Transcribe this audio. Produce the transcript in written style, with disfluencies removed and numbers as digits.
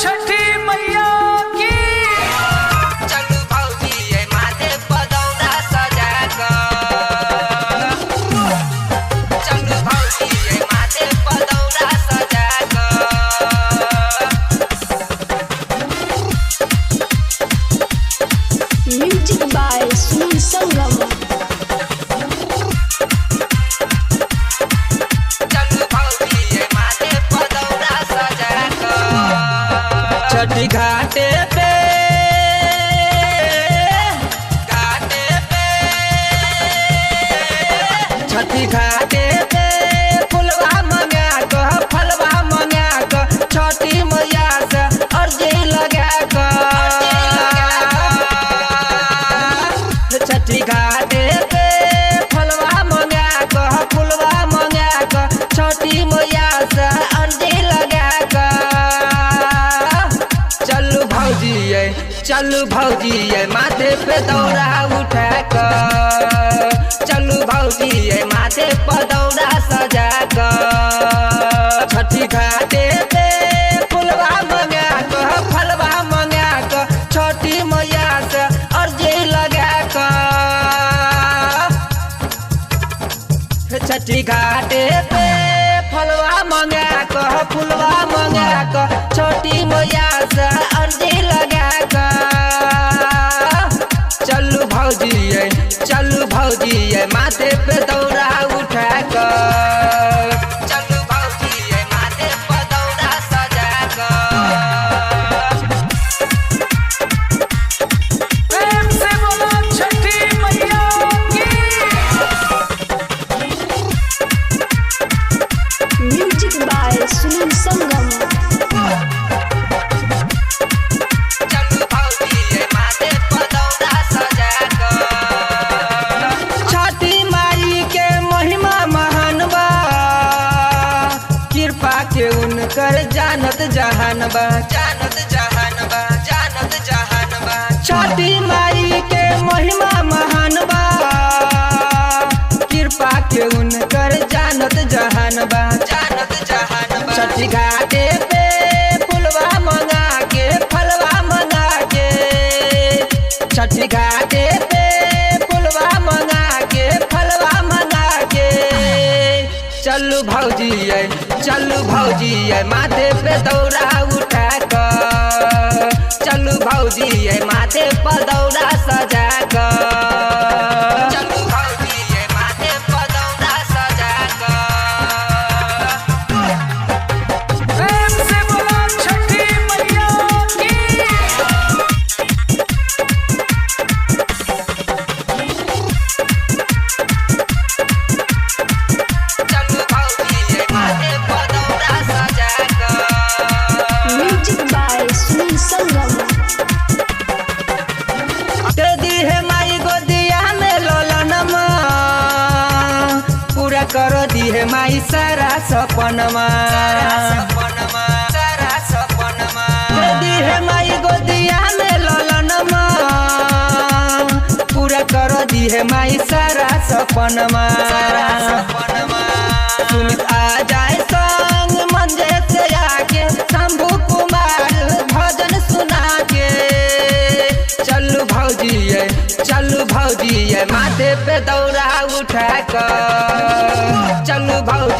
छठी मैया की। चलू भौजी ये माथे पदौरा सजा कर, चलू भौजी ये माथे पदौरा सजा कर। म्यूजिक बाय सुनील संगम। छठी घाटे पे छठी घाटे पे फुलवा मंगा क फलवा मंगा क छठी मैया से अर्जी लगा क। छठी घाटे पे फलवा मंगा क फुलवा मंगा क छठी मैया से अर्जी लगा क। चलू भौजी ये माथे पे दौरा उठा कर, चलू भौजी ये माथे पर दौरा सजा कर। छठी घाटे पे फुलवा मंगा क फलवा मंगा क छठी मैया से अर्जी लगा कर। छठी घाटे पे फलवा मंगा क फुलवा मंगा क छठी मैया से अर्जी लगा कर। चलू भौजी ये माथे पे दौरा उठा कर, चलू भौजी ये माथे पे दौरा सजा कर। प्रेम से बोलो छठी मैया की। म्यूजिक बाय सुनील संगम। उनकर जानत जहान बा, जानत जहान बा, जानत जहान बा। छठी माई के महिमा महान बा, कृपा के उनकर जानत जहान बा, जानत जहान बा। छठी घाटे पे फुलवा मंगा के फलवा मंगा के, छठी घाटे पे फुलवा मंगा के फलवा मंगा के। चलू भौजी ये माथे पे दौरा उठा कर, चलू भौजी ये माथे पर दौरा सजा कर। चलू भौजी ये माथे पर दौरा सजा कर। प्रेम से बोलो छठी मैया की। म्यूजिक बाय सुनील संगम। दे दी है माई गोदिया में लोलनमा, पूरा कर दी है माई सारा सपनमा। दे दी है माई गोदिया में लोलनमा, पूरा कर दी है माई सारा सपनमा। सुमित आ जाए संग मंजे से आके शंभू कुमार भजन सुना के। चलू भौजी ये माथे पे दौरा उठा कर, चलू भौजी